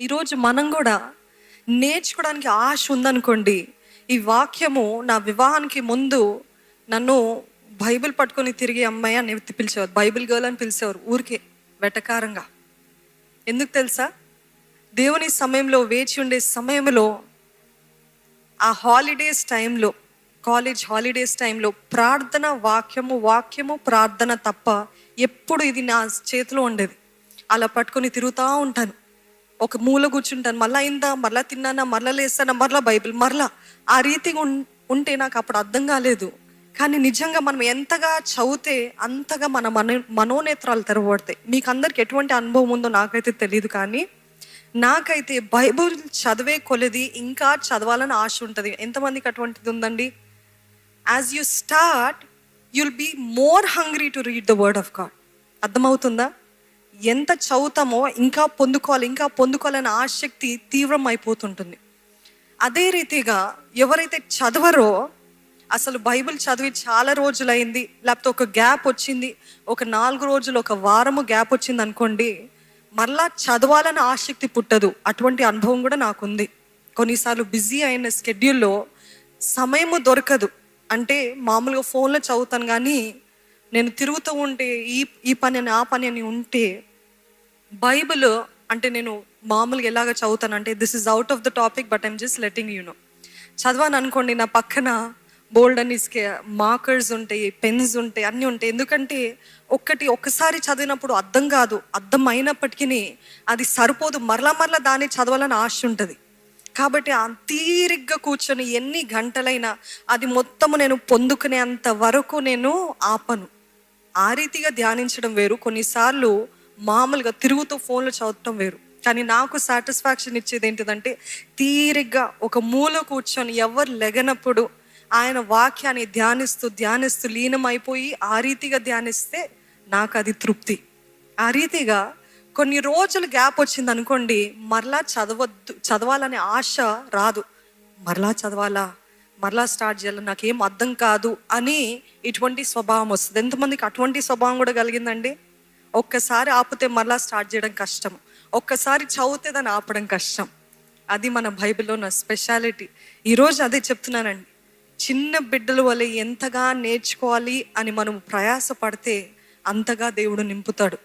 ఈరోజు మనం కూడా నేర్చుకోవడానికి ఆశ ఉందనుకోండి. ఈ వాక్యము నా వివాహానికి ముందు నన్ను బైబిల్ పట్టుకొని తిరిగే అమ్మాయి అని పిలిచేవారు, బైబిల్ గర్ల్ అని పిలిచేవారు ఊరికే వెటకారంగా. ఎందుకు తెలుసా? దేవుని సమయంలో వేచి ఉండే సమయంలో, ఆ హాలిడేస్ టైంలో, కాలేజ్ హాలిడేస్ టైంలో ప్రార్థన, వాక్యము ప్రార్థన తప్ప ఎప్పుడు ఇది నా చేతిలో ఉండేది. అలా పట్టుకొని తిరుగుతూ ఉంటాను. ఒక మూల కూర్చుంటాను, మళ్ళీ అయిందా, మళ్ళీ తిన్నానా, మళ్ళీ లేస్తానా, మళ్ళీ బైబిల్, మరలా ఆ రీతిగా ఉంటే నాకు అప్పుడు అర్థం కాలేదు. కానీ నిజంగా మనం ఎంతగా చదివితే అంతగా మన మనోనేత్రాలు తెరవబడతాయి. మీకు అందరికి ఎటువంటి అనుభవం ఉందో నాకైతే తెలియదు, కానీ నాకైతే బైబిల్ చదివే కొలది ఇంకా చదవాలని ఆశ ఉంటుంది. ఎంతమందికి అటువంటిది ఉందండి? As you start you'll be more hungry to read the word of God. అర్థమవుతుందా? ఎంత చదువుతామో ఇంకా పొందుకోవాలనే ఆసక్తి తీవ్రం అయిపోతుంటుంది. అదే రీతిగా ఎవరైతే చదవరో, అసలు బైబిల్ చదివి చాలా రోజులైంది, లేకపోతే ఒక గ్యాప్ వచ్చింది, ఒక 4 రోజులు, ఒక వారము గ్యాప్ వచ్చింది అనుకోండి, మరలా చదవాలని ఆసక్తి పుట్టదు. అటువంటి అనుభవం కూడా నాకుంది. కొన్నిసార్లు బిజీ అయిన స్కెడ్యూల్లో సమయము దొరకదు. అంటే మామూలుగా ఫోన్లో చదువుతాను, కానీ నేను తిరుగుతూ ఉంటే ఈ పని అని ఆ పని అని ఉంటే బైబిల్ అంటే నేను మామూలుగా ఎలాగ చదువుతానంటే, this is out of the topic but I'm just letting you know. చదవాను అనుకోండి, నా పక్కన బోల్డ్ అని మార్కర్స్ ఉంటాయి, పెన్స్ ఉంటాయి, అన్నీ ఉంటాయి. ఎందుకంటే ఒక్కసారి చదివినప్పుడు అర్థం కాదు, అర్థం అయినప్పటికీ అది సరిపోదు, మరలా దాన్ని చదవాలని ఆశ ఉంటుంది. కాబట్టి ఆ తీరిగ్గా కూర్చొని ఎన్ని గంటలైనా అది మొత్తము నేను పొందుకునేంత వరకు నేను ఆపను. ఆ రీతిగా ధ్యానించడం వేరు, కొన్నిసార్లు మామూలుగా తిరుగుతూ ఫోన్లో చదవటం వేరు. కానీ నాకు సాటిస్ఫాక్షన్ ఇచ్చేది ఏంటిదంటే, తీరిగ్గా ఒక మూల కూర్చొని ఎవరు లెగనప్పుడు ఆయన వాక్యాన్ని ధ్యానిస్తూ లీనమైపోయి ఆ రీతిగా ధ్యానిస్తే నాకు అది తృప్తి. ఆ రీతిగా కొన్ని రోజులు గ్యాప్ వచ్చింది అనుకోండి, మరలా చదవాలనే ఆశ రాదు. మరలా స్టార్ట్ చేయాలి, నాకేం అర్థం కాదు అని ఇటువంటి స్వభావం వస్తుంది. ఎంతమందికి అటువంటి స్వభావం కూడా కలిగిందండి? ఒక్కసారి ఆపితే మరలా స్టార్ట్ చేయడం కష్టం, ఒక్కసారి చదివితే దాన్ని ఆపడం కష్టం. అది మన బైబిల్లో ఉన్న స్పెషాలిటీ. ఈరోజు అదే చెప్తున్నానండి. చిన్న బిడ్డల వల్ల ఎంతగా నేర్చుకోవాలి అని మనం ప్రయాసపడితే అంతగా దేవుడు నింపుతాడు.